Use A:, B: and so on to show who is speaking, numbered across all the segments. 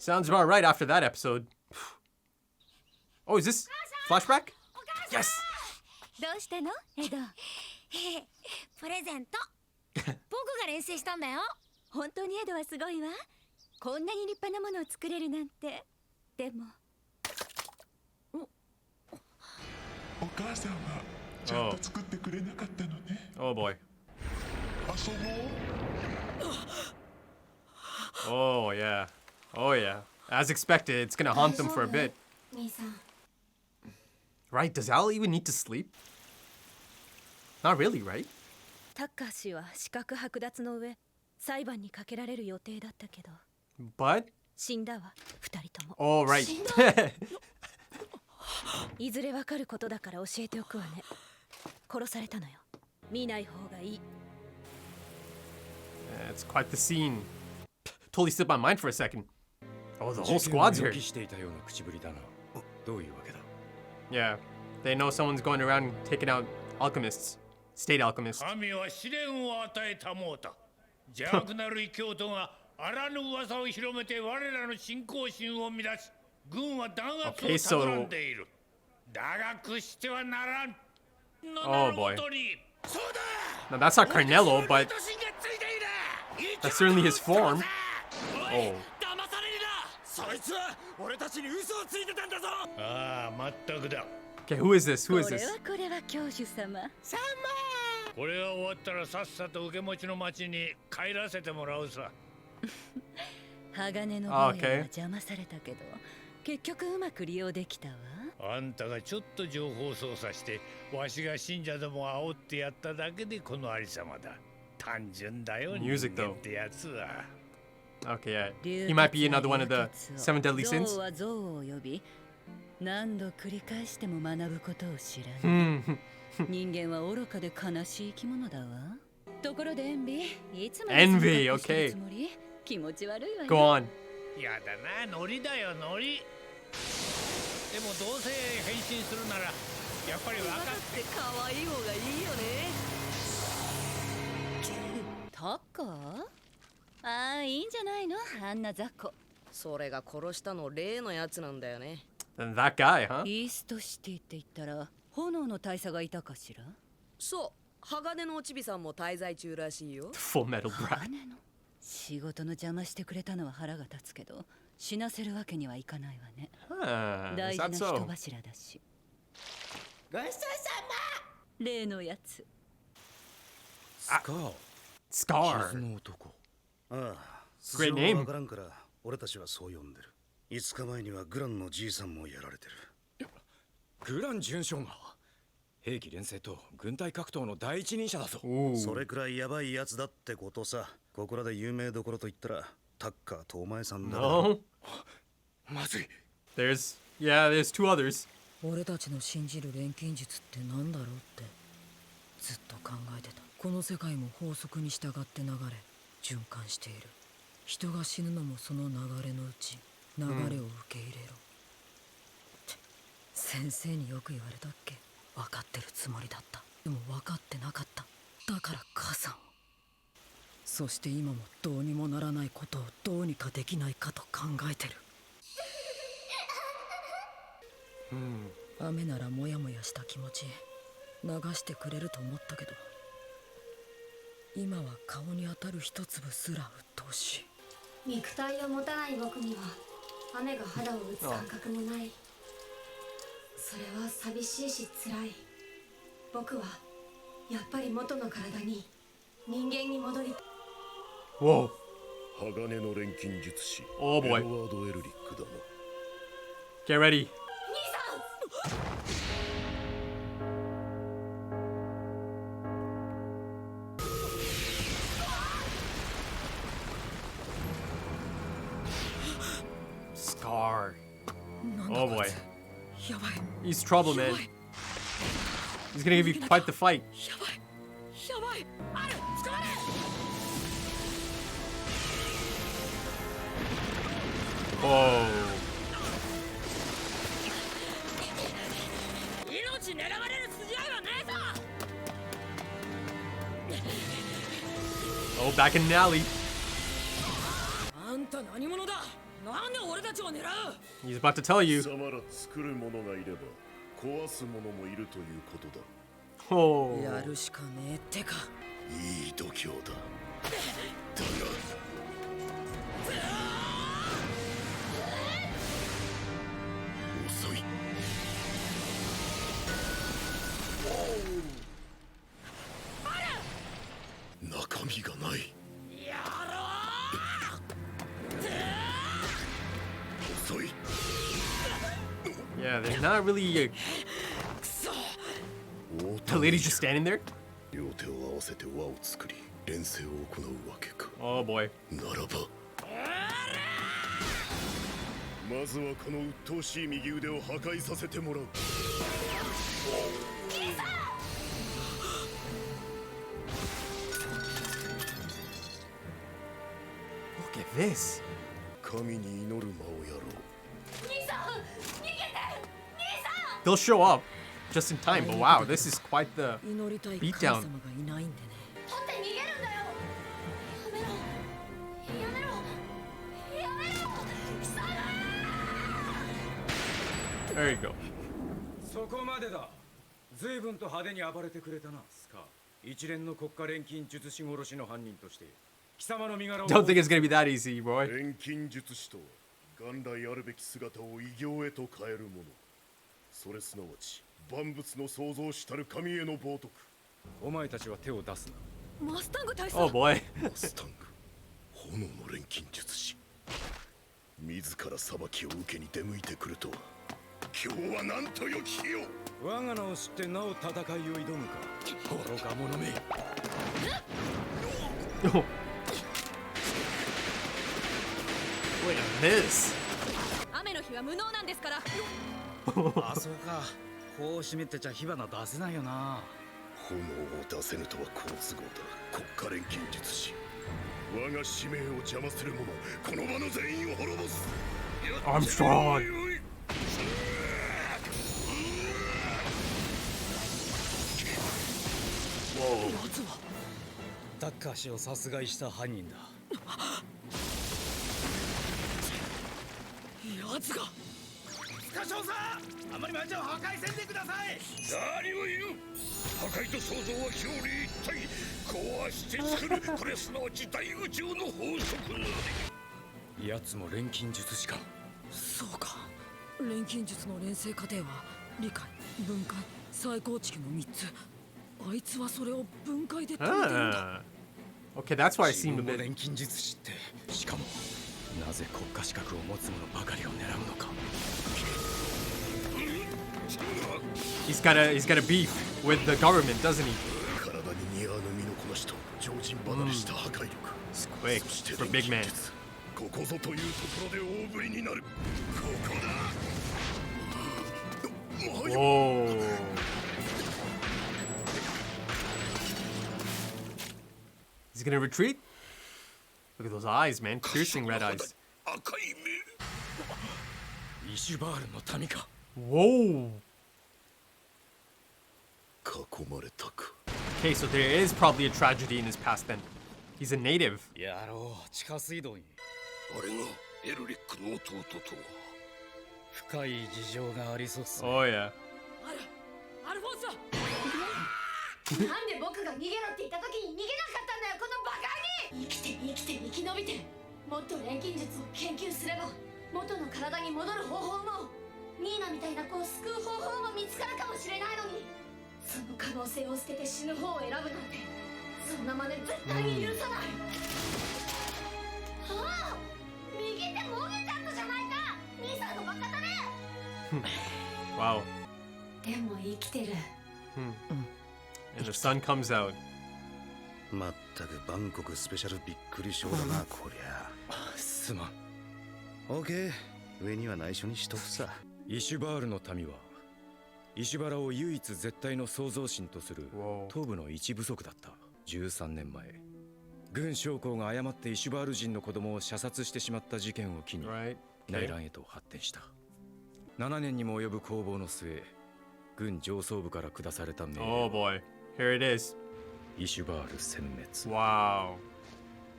A: Sounds about right after that episode. Oh, is this flashback? Yes!
B: どうしたのエド？プレゼント。僕が練習したんだよ。本当にエドはすごいわ。こんなに立派なものを作れるなんて。でも。
C: お母さんはちゃんと作ってくれなかったのね。
A: Oh boy.
C: 遊ぼう。
A: Oh yeah. Oh yeah. As expected, it's gonna haunt them for a bit.
B: 兄さん。
A: Right? Does Al even need to sleep? Not really, right?
B: タッカー氏は資格剥奪の上、裁判にかけられる予定だったけど。
A: But?
B: 死んだわ、二人とも。
A: Oh, right.
B: いずれわかることだから教えておくわね。殺されたのよ。見ない方がいい。
A: It's quite the scene. Totally slipped my mind for a second. Oh, the whole squad's here. Yeah, they know someone's going around taking out alchemists, state alchemists.
D: 神は試練を与えたもうた。邪悪なる教徒があらぬ噂を広めて我らの信仰心を乱し、軍は弾圧を企んでいる。打楽してはならん。
A: Oh boy. Now that's not Carnello, but that's certainly his form. Oh.
D: そいつは俺たちに嘘をついてたんだぞ。ああ、まったくだ。
A: Okay, who is this? Who is this?
B: これは教主様。
D: これが終わったらさっさと受け持ちの町に帰らせてもらうさ。
B: 鋼の坊やが邪魔されたけど、結局うまく利用できたわ。
D: あんたがちょっと情報操作して、わしが信者どもを煽ってやっただけでこのありさまだ。単純だよ。
A: Music though.
D: ってやつは。
A: Okay, yeah. He might be another one of the seven deadly sins.
B: 象は象を呼び、何度繰り返しても学ぶことを知らない。人間は愚かで悲しい生き物だわ。ところでエンビー、いつまで
A: Envy, okay.
B: 気持ち悪いわよ。
A: Go on.
D: やだな、ノリだよ、ノリ。でもどうせ変身するなら、やっぱり分かって
B: 可愛い方がいいよね。タッカー？ああ、いいんじゃないの、あんな雑魚。
E: それが殺したの例のやつなんだよね。
A: And that guy, huh?
B: イーストシティって言ったら炎の大佐がいたかしら。
E: そう、鋼のおちびさんも滞在中らしいよ。
A: Fullmetal brat.
B: 仕事の邪魔してくれたのは腹が立つけど、死なせるわけにはいかないわね。大
A: Is
B: 事
A: that
B: な人
A: so?
B: 柱だし。
E: ごちそうさ
B: ま。例のやつ。
A: Scar.
F: の男。ああ、
A: Great name.
F: わからんから俺たちはそう呼んでる。5日前にはグランのじいさんもやられてる。
G: グラン准将が兵器連成と軍隊格闘の第一人者だぞ。
F: それくらいヤバいやつだってことさ。ここらで有名どころと言ったらタッカーとお前さんだ。
A: No.
G: まずい。
A: There's two others.
E: 俺たちの信じる錬金術って何だろうってずっと考えてた。この世界も法則に従って流れ循環している。人が死ぬのもその流れのうち、流れを受け入れろ、って先生によく言われたっけ。分かってるつもりだった。でも分かってなかった。だから母さんを。そして今もどうにもならないことをどうにかできないかと考えてる。雨ならモヤモヤした気持ち流してくれると思ったけど、今は顔に当たる一粒すら鬱陶しい。
H: 肉体を持たない僕には雨が肌を打つ感覚もない。それは寂しいし辛い。僕はやっぱり元の体に人間に戻り。
A: Whoa.
C: 鋼の錬金術師
A: Oh
C: エ
A: boy.
C: ドワード・エルリックだな。
A: Get ready. Scar. Oh boy.
E: やばい
A: He's trouble, man. He's gonna give you quite the fight.
E: やばいやばい。ある、捕まれ。
A: Oh.
E: 命狙われる筋合いはねえぞ。
A: Oh, back in the alley.
E: あんた何者だ。なんで俺たちを狙う？
A: He's about to tell you.
I: 貴様ら作る者がいれば壊す者もいるということだ。
A: Oh.
E: やるしかねえってか。
I: いい度胸だ。だが遅い。中身がない。遅い。
A: Yeah, there's not really the lady's just standing there.
I: 両手を合わせて輪を作り連戦を行うわけか。
A: Oh boy.
I: ならばまずはこの鬱陶しい右腕を破壊させてもらう。
A: Look at this.
I: 神に祈る間をやろう。
A: They'll show up just in time, but wow, this is quite the
E: 祈りたい
A: beatdown.
E: 神様がいないんでね。
H: 取って逃げるんだよ。やめろやめろやめろ。貴様。
A: There you go.
G: そこまでだ。随分と派手に暴れてくれたな、スカ。一連の国家錬金術師殺しの犯人として貴様の身柄を
A: Don't think it's gonna be that easy, boy.
I: 錬金術師とは元来あるべき姿を異形へと変えるもの。それすなわち万物の創造したる神への冒涜。
G: お前たちは手を出すな。
E: マスタング大佐。
A: Oh boy.
I: マスタング、炎の錬金術師、自ら裁きを受けに出向いてくるとは。今日はなんと良き日よ。
G: 我が名を知ってなお戦いを挑むか、愚か者め。
A: Look at this.
E: 雨の日は無能なんですから。
F: あ、そうか。こう閉めてちゃ火花出せないよな。
I: 炎を出せぬとは好都合だ。国家錬金術師、我が使命を邪魔する者、この場の全員を滅ぼす。
A: I'm strong.
F: タッカー氏を殺害した犯人だ。
E: やつが。
F: スカ少佐、あまり町を破壊せんでください。
D: 何を言う。破壊と創造は表裏一体。壊して作る。これすなわち大宇宙の法則なり。
G: 奴も錬金術師か。
E: そうか。錬金術の錬成過程は理解、分解、再構築の3つ。あいつはそれを分解で止めてるんだ。
A: Okay, that's why I seemed a
F: 自分も
A: bit.
F: 錬金術師って。
G: しかもなぜ国家資格を持つ者ばかりを狙うのか。
A: He's got a beef with the government, doesn't he?
I: 体に似合わぬ身のこなしと常人離れした破壊力。
A: It's quick
I: そして
A: for big man.
I: ここぞというところで大振りになる。ここだ。
A: Whoa. He's gonna retreat? Look at those eyes, man. Piercing red eyes.
I: 赤い
G: イシュバールの民か。
A: Whoa.
I: 目。囲まれたか。
A: Okay, so there is probably a tragedy in his past then. He's a native.
F: やろう、地下水道に。
D: 俺がエルリックの弟とは。
F: 深い事情がありそうっすね。
A: Oh, yeah.
E: アルフォンス。
H: なんで僕が逃げろって言った時に逃げなかったんだよ、このバカに。生き延びて、もっと錬金術を研究すれば元の体に戻る方法もニーナみたいな子を救う方法も見つかるかもしれないのに、その可能性を捨てて死ぬ方を選ぶなんて、そんな真似絶対に許さない。ああ、右手もげちゃったじゃないか、兄さんのバカだね。
A: Wow.
H: でも生きてる。
A: And the sun comes out.
F: まったくバンコクスペシャルびっくり症だな、こりゃ。
G: すまん。
F: オーケー、上には内緒にしとくさ。
G: イシュバールの民は石原を唯一絶対の創造神とする東部の一部族だった。13年前、軍将校が誤ってイシュバール人の子供を射殺してしまった事件を機に内乱へと発展した。7年にも及ぶ攻防の末、軍上層部から下された命令。
A: Oh boy. Here it is.
G: イシュバール殲滅。
A: Wow.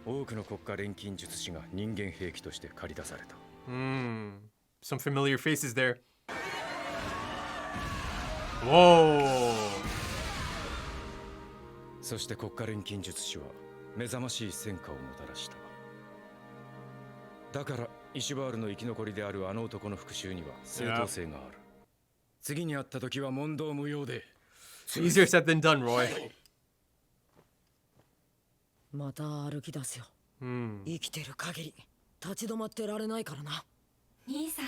G: 多くの国家錬金術師が人間兵器として駆り出された。
A: Some familiar faces there. Whoa.
G: そして国家錬金術師は目覚ましい戦果をもたらした。だからイシュバールの生き残りであるあの男の復讐には正当性がある。次に会った時は問答無用で。
A: Easier said than done, Roy.
E: また歩き出すよ。生きてる限り立ち止まってられないからな。
H: 兄さん。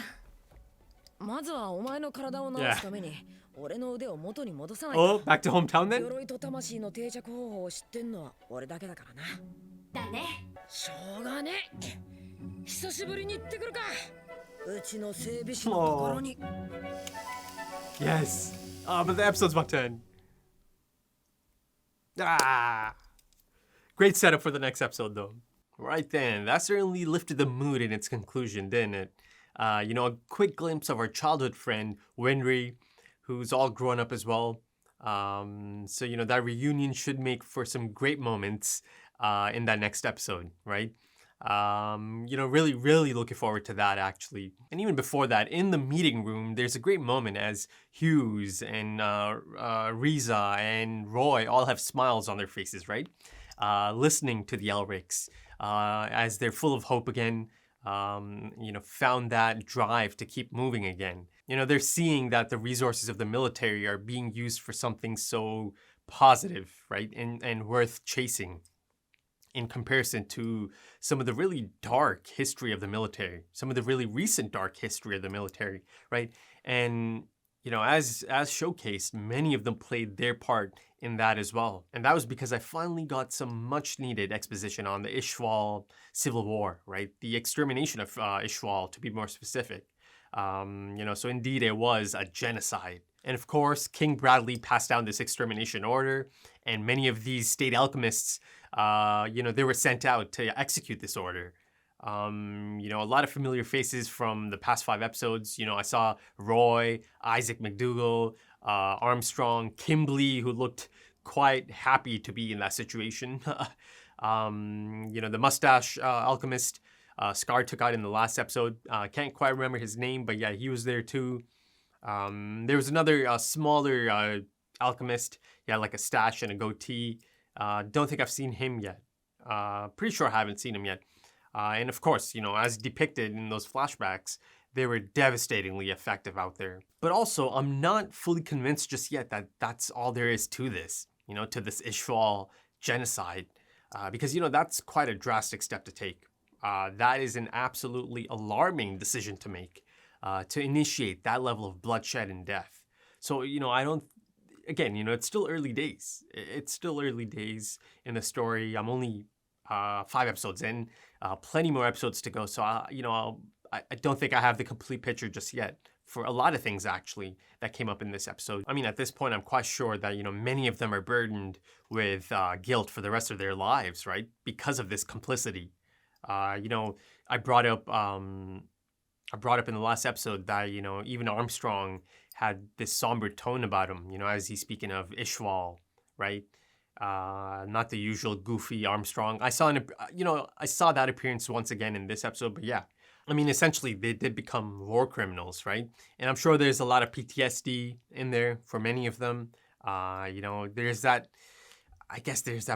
E: まずはお前の体を治すために俺の腕を元に戻さない
A: と。Oh, back to hometown then?
E: 鎧と魂の定着方法を知ってんのは俺だけだからな。
H: だね。
E: しょうがねえ。久しぶりに行ってくるか。うちの整備士のところに。
A: Yes. But the episode's about to end. Great setup for the next episode, though. Right then, that certainly lifted the mood in its conclusion, didn't it? A quick glimpse of our childhood friend, Winry, who's all grown up as well. So, that reunion should make for some great moments in that next episode, right? Really, really looking forward to that, actually. And even before that, in the meeting room, there's a great moment as Hughes and Riza and Roy all have smiles on their faces, right? Listening to the Elrics as they're full of hope again, found that drive to keep moving again. They're seeing that the resources of the military are being used for something so positive, right? And worth chasing in comparison to some of the really dark history of the military, some of the really recent dark history of the military, right? And, as showcased, many of them played their part in that as well. And that was because I finally got some much needed exposition on the Ishval Civil War, right? The extermination of Ishval, to be more specific. So indeed it was a genocide. And of course, King Bradley passed down this extermination order, and many of these state alchemists, they were sent out to execute this order. A lot of familiar faces from the past 5 episodes. I saw Roy, Isaac McDougall, Armstrong, Kimberly, who looked quite happy to be in that situation. The mustache alchemist, Scar took out in the last episode. Can't quite remember his name, but yeah, he was there too. There was another smaller alchemist. He had like a stash and a goatee. Don't think I've seen him yet. Pretty sure I haven't seen him yet. And of course, as depicted in those flashbacks, they were devastatingly effective out there. But also, I'm not fully convinced just yet that that's all there is to this, to this Ishval genocide. Because, that's quite a drastic step to take. That is an absolutely alarming decision to make, to initiate that level of bloodshed and death. So, it's still early days. It's still early days in the story. I'm only 5 episodes in, plenty more episodes to go. So, I don't think I have the complete picture just yet for a lot of things, actually, that came up in this episode. I mean, at this point, I'm quite sure that, many of them are burdened with guilt for the rest of their lives, right? Because of this complicity. I brought up in the last episode that, even Armstrong had this somber tone about him, as he's speaking of Ishval, right? Not the usual goofy Armstrong. I saw that appearance once again in this episode, but yeah. I mean, essentially, they did become war criminals, right? And I'm sure there's a lot of PTSD in there for many of them. There's that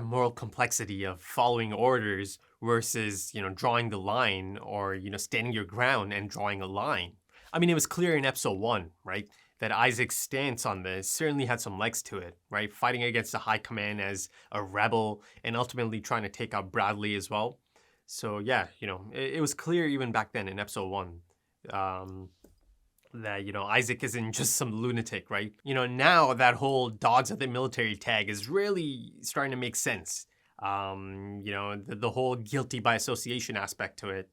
A: moral complexity of following orders versus, drawing the line or, standing your ground and drawing a line. I mean, it was clear in episode 1, right? That Isaac's stance on this certainly had some legs to it, right? Fighting against the high command as a rebel and ultimately trying to take out Bradley as well. So yeah, it was clear even back then in episode 1 that, Isaac isn't just some lunatic, right? Now that whole dogs at the military tag is really starting to make sense. The whole guilty by association aspect to it.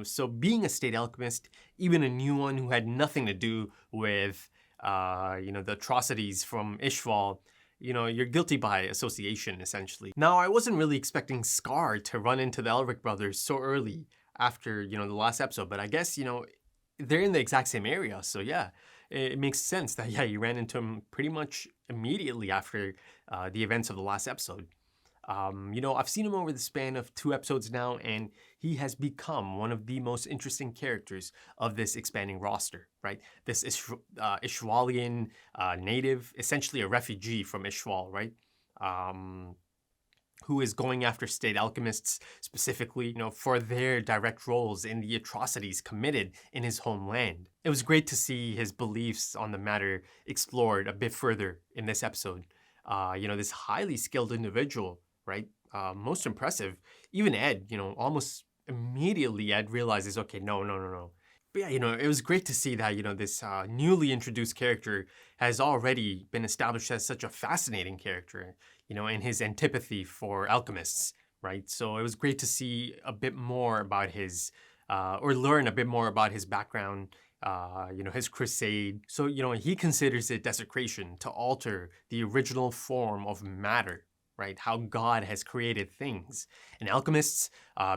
A: So being a state alchemist, even a new one who had nothing to do with, the atrocities from Ishval, you're guilty by association, essentially. Now, I wasn't really expecting Scar to run into the Elric brothers so early after, the last episode, but I guess, they're in the exact same area, so yeah, it makes sense that, yeah, you ran into him pretty much immediately after the events of the last episode. I've seen him over the span of 2 episodes now, and he has become one of the most interesting characters of this expanding roster, right? This Ishvalian native, essentially a refugee from Ishval, right? Who is going after state alchemists specifically, for their direct roles in the atrocities committed in his homeland. It was great to see his beliefs on the matter explored a bit further in this episode. This highly skilled individual, right? Most impressive. Even Ed, almost immediately Ed realizes, okay, no. But yeah, it was great to see that, this newly introduced character has already been established as such a fascinating character, and his antipathy for alchemists, right? So it was great to see a bit more about his, or learn a bit more about his background, his crusade. So, he considers it desecration to alter the original form of matter, right? How God has created things. And alchemists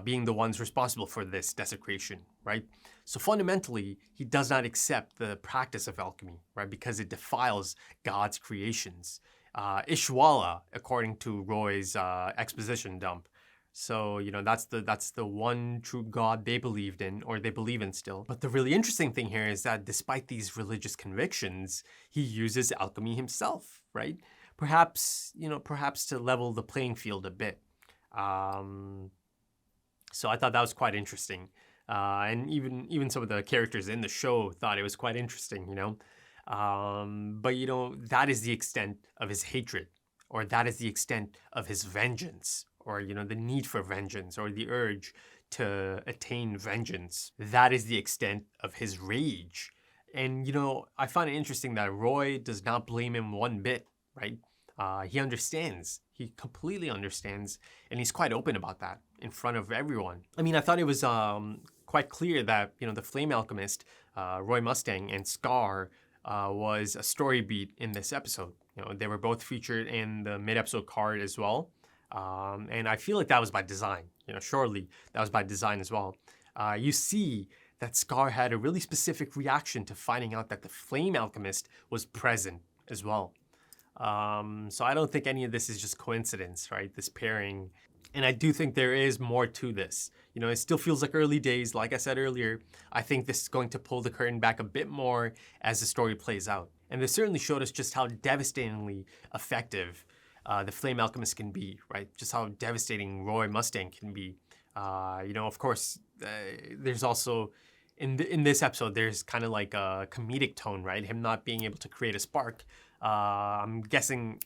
A: being the ones responsible for this desecration, right? So fundamentally, he does not accept the practice of alchemy, right? Because it defiles God's creations. Ishwala, according to Roy's exposition dump. So, that's the one true God they believed in, or they believe in still. But the really interesting thing here is that despite these religious convictions, he uses alchemy himself, right? Perhaps to level the playing field a bit. So I thought that was quite interesting. And even some of the characters in the show thought it was quite interesting, But, that is the extent of his hatred, or that is the extent of his vengeance, or, the need for vengeance, or the urge to attain vengeance. That is the extent of his rage. And, I find it interesting that Roy does not blame him one bit, right? He understands. He completely understands, and he's quite open about that in front of everyone. I mean, I thought it was quite clear that, the Flame Alchemist, Roy Mustang, and Scar was a story beat in this episode. They were both featured in the mid-episode card as well. And I feel like that was by design. Surely that was by design as well. You see that Scar had a really specific reaction to finding out that the Flame Alchemist was present as well. So I don't think any of this is just coincidence, right? This pairing. And I do think there is more to this. It still feels like early days. Like I said earlier, I think this is going to pull the curtain back a bit more as the story plays out. And this certainly showed us just how devastatingly effective the Flame Alchemist can be, right? Just how devastating Roy Mustang can be. Of course, there's also, in this episode, there's kind of like a comedic tone, right? Him not being able to create a spark. I'm guessing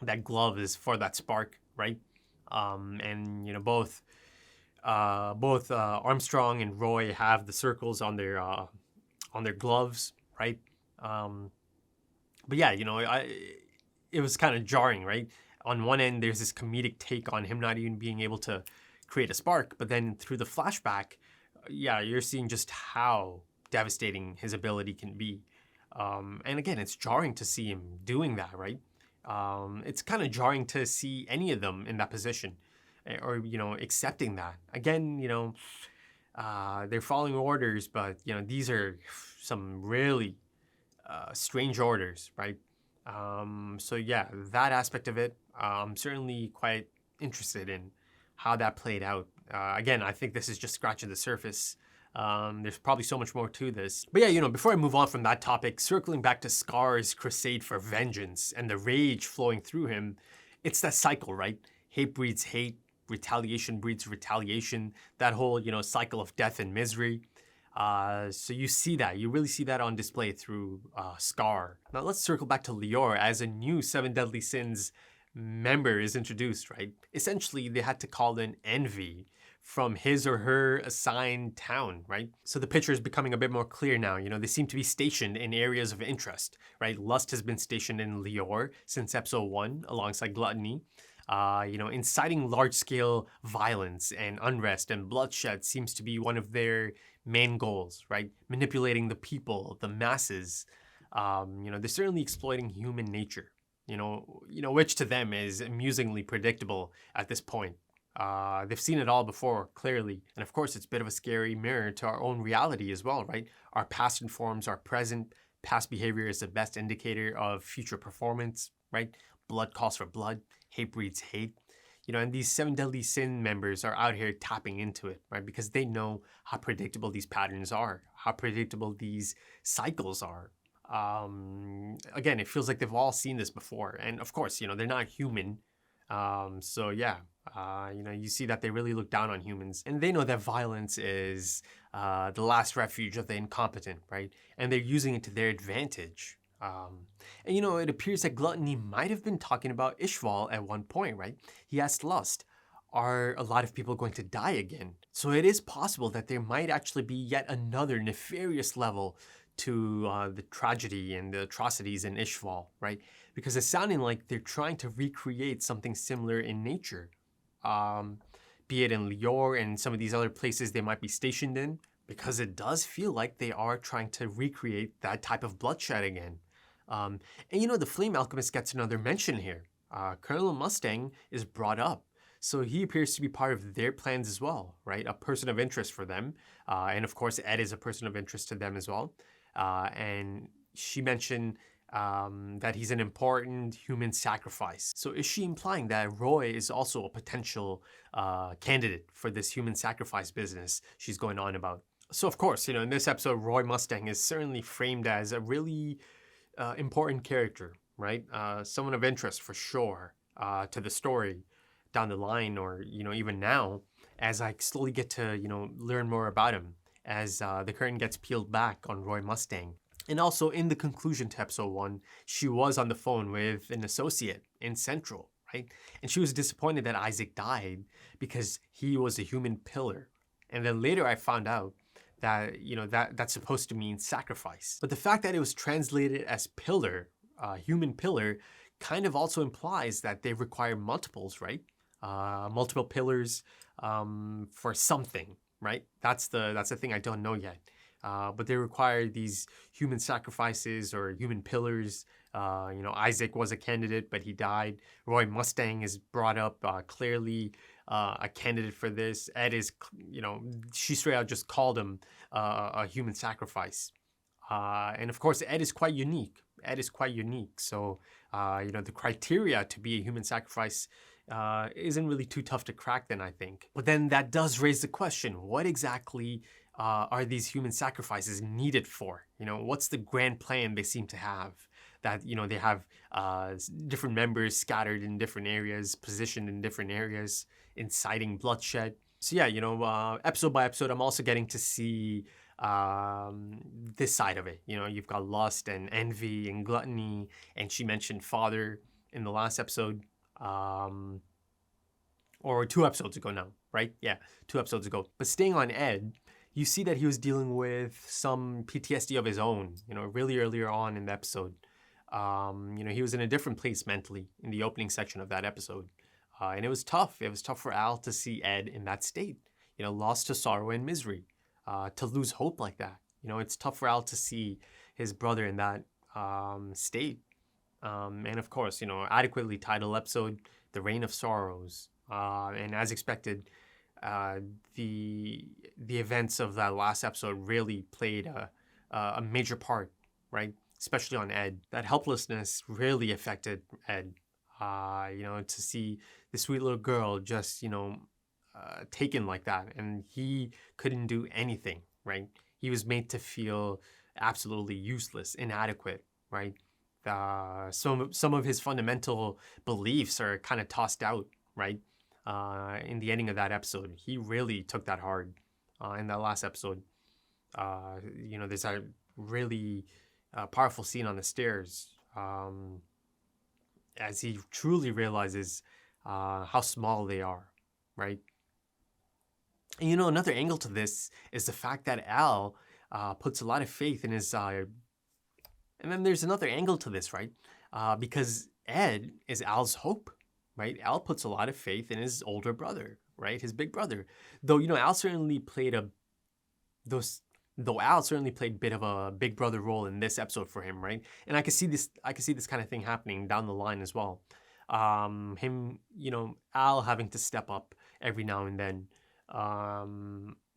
A: that glove is for that spark, right? And both Armstrong and Roy have the circles on their gloves, right? But yeah, it was kind of jarring, right? On one end, there's this comedic take on him not even being able to create a spark, but then through the flashback, yeah, you're seeing just how devastating his ability can be. And again, it's jarring to see him doing that, right? It's kind of jarring to see any of them in that position, or accepting that. Again, they're following orders, but these are some really strange orders, right? So yeah, that aspect of it, I'm certainly quite interested in how that played out. Again, I think this is just scratching the surface. There's probably so much more to this. But yeah, before I move on from that topic, circling back to Scar's crusade for vengeance and the rage flowing through him, it's that cycle, right? Hate breeds hate, retaliation breeds retaliation, that whole, cycle of death and misery. So you see that. You really see that on display through Scar. Now let's circle back to Lior as a new Seven Deadly Sins member is introduced, right? Essentially, they had to call in Envy from his or her assigned town, right? So the picture is becoming a bit more clear now. They seem to be stationed in areas of interest, right? Lust has been stationed in Lior since episode 1 alongside Gluttony. Inciting large-scale violence and unrest and bloodshed seems to be one of their main goals, right? Manipulating the people, the masses. They're certainly exploiting human nature, which to them is amusingly predictable at this point. They've seen it all before, clearly. And of course, it's a bit of a scary mirror to our own reality as well, right? Our past informs our present. Past behavior is the best indicator of future performance, right? Blood calls for blood. Hate breeds hate. You know, and these Seven Deadly Sin members are out here tapping into it, right? Because they know how predictable these patterns are, how predictable these cycles are. Again, it feels like they've all seen this before. And of course, you know, they're not human. So yeah, you know, you see that they really look down on humans. And they know that violence is the last refuge of the incompetent, right? And they're using it to their advantage. And you know, it appears that Gluttony might have been talking about Ishval at one point, right? He asked Lust, are a lot of people going to die again? So it is possible that there might actually be yet another nefarious level to the tragedy and the atrocities in Ishval, right? Because it's sounding like they're trying to recreate something similar in nature, be it in Lior and some of these other places they might be stationed in, because it does feel like they are trying to recreate that type of bloodshed again. And you know, the Flame Alchemist gets another mention here. Colonel Mustang is brought up. So he appears to be part of their plans as well, right? A person of interest for them. And of course, Ed is a person of interest to them as well. And she mentioned that he's an important human sacrifice. So is she implying that Roy is also a potential candidate for this human sacrifice business she's going on about? So of course, you know, in this episode, Roy Mustang is certainly framed as a really important character, right? Someone of interest for sure to the story down the line, or, you know, even now, as I slowly get to, you know, learn more about him, as the curtain gets peeled back on Roy Mustang. And also in the conclusion to episode 1, she was on the phone with an associate in Central, right? And she was disappointed that Isaac died because he was a human pillar. And then later I found out that, you know, that's supposed to mean sacrifice. But the fact that it was translated as pillar, human pillar, kind of also implies that they require multiples, right? Multiple pillars for something, right? That's the thing I don't know yet. But they require these human sacrifices or human pillars. You know, Isaac was a candidate, but he died. Roy Mustang is brought up clearly a candidate for this. Ed is, you know, she straight out just called him a human sacrifice. And of course, Ed is quite unique. So, you know, the criteria to be a human sacrifice isn't really too tough to crack then, I think. But then that does raise the question, what exactly are these human sacrifices needed for? You know, what's the grand plan they seem to have? That, you know, they have different members scattered in different areas, positioned in different areas, inciting bloodshed. So yeah, you know, episode by episode, I'm also getting to see this side of it. You know, you've got lust and envy and gluttony, and she mentioned father in the last episode, or 2 episodes ago now, right? Yeah, 2 episodes ago. But staying on Ed, you see that he was dealing with some PTSD of his own, you know, really earlier on in the episode. You know, he was in a different place mentally in the opening section of that episode. And it was tough. It was tough for Al to see Ed in that state, you know, lost to sorrow and misery, to lose hope like that. You know, it's tough for Al to see his brother in that state. And of course, you know, adequately titled episode, The Reign of Sorrows. And as expected, the events of that last episode really played a major part, right? Especially on Ed. That helplessness really affected Ed. You know, to see the sweet little girl just, you know, taken like that, and he couldn't do anything, right? He was made to feel absolutely useless, inadequate, right? Some of his fundamental beliefs are kind of tossed out, right? In the ending of that episode, he really took that hard. In that last episode, you know, there's a really powerful scene on the stairs, as he truly realizes how small they are, right? And you know, another angle to this is the fact that Al puts a lot of faith in his... and then there's another angle to this, right? Because Ed is Al's hope, right? Al puts a lot of faith in his older brother, right? His big brother. Though, you know, Al certainly played a bit of a big brother role in this episode for him, right? And I can see this kind of thing happening down the line as well. Him, you know, Al having to step up every now and then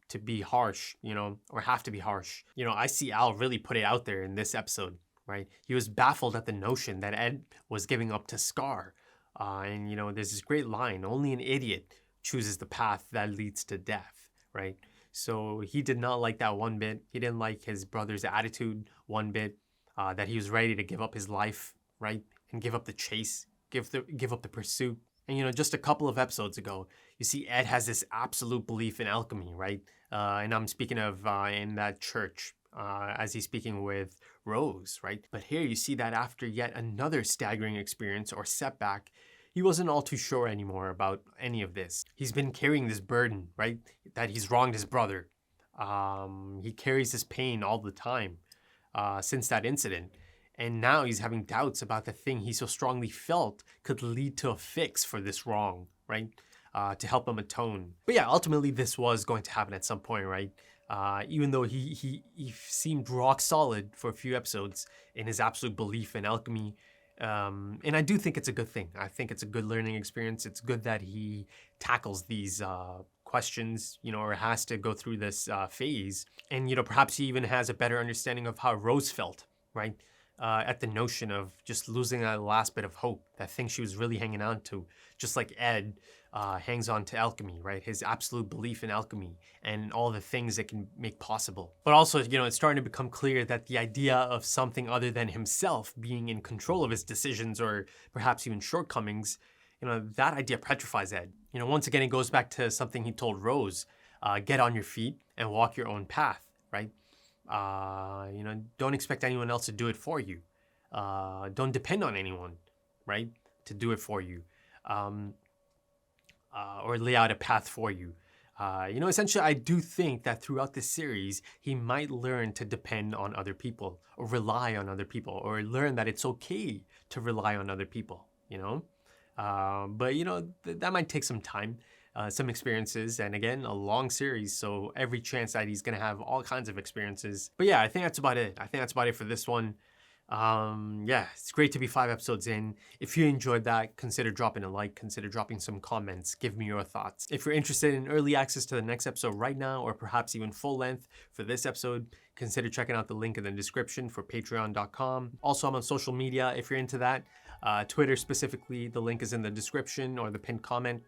A: to be harsh, you know, or have to be harsh. You know, I see Al really put it out there in this episode, right? He was baffled at the notion that Ed was giving up to Scar, And you know, there's this great line: only an idiot chooses the path that leads to death, right? So he did not like that one bit. He didn't like his brother's attitude one bit, that he was ready to give up his life, right? And give up the chase, give up the pursuit. And you know, just a couple of episodes ago, you see Ed has this absolute belief in alchemy, right? And I'm speaking of in that church, as he's speaking with Rose, right? But here you see that after yet another staggering experience or setback, he wasn't all too sure anymore about any of this. He's been carrying this burden, right? That he's wronged his brother. He carries this pain all the time since that incident. And now he's having doubts about the thing he so strongly felt could lead to a fix for this wrong, right? To help him atone. But yeah, ultimately this was going to happen at some point, right? Even though he seemed rock solid for a few episodes in his absolute belief in alchemy. And I do think it's a good thing. I think it's a good learning experience. It's good that he tackles these questions, you know, or has to go through this phase. And, you know, perhaps he even has a better understanding of how Rose felt, right? At the notion of just losing that last bit of hope, that thing she was really hanging on to, just like Ed hangs on to alchemy, right? His absolute belief in alchemy and all the things it can make possible. But also, you know, it's starting to become clear that the idea of something other than himself being in control of his decisions or perhaps even shortcomings, you know, that idea petrifies Ed. You know, once again, it goes back to something he told Rose, get on your feet and walk your own path, right? You know, don't expect anyone else to do it for you. Don't depend on anyone, right, to do it for you. Or lay out a path for you. You know, essentially, I do think that throughout this series, he might learn to depend on other people or rely on other people or learn that it's okay to rely on other people, you know? But, you know, that might take some time, some experiences, and again, a long series, so every chance that he's going to have all kinds of experiences. But yeah, I think that's about it. I think that's about it for this one. Yeah, it's great to be 5 episodes in. If you enjoyed that, consider dropping a like, consider dropping some comments, give me your thoughts. If you're interested in early access to the next episode right now, or perhaps even full length for this episode, consider checking out the link in the description for patreon.com. Also, I'm on social media if you're into that. Twitter specifically, the link is in the description or the pinned comment.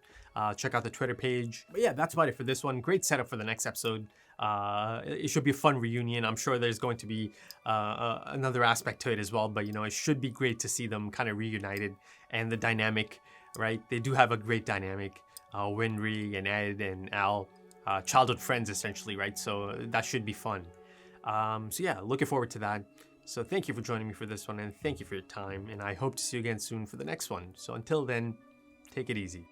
A: Check out the Twitter page. But yeah, that's about it for this one. Great setup for the next episode. It should be a fun reunion. I'm sure there's going to be another aspect to it as well, but you know, it should be great to see them kind of reunited and the dynamic, right? They do have a great dynamic. Winry and Ed and Al, childhood friends essentially, right? So that should be fun. So yeah, looking forward to that. So thank you for joining me for this one, and thank you for your time, and I hope to see you again soon for the next one. So until then, take it easy.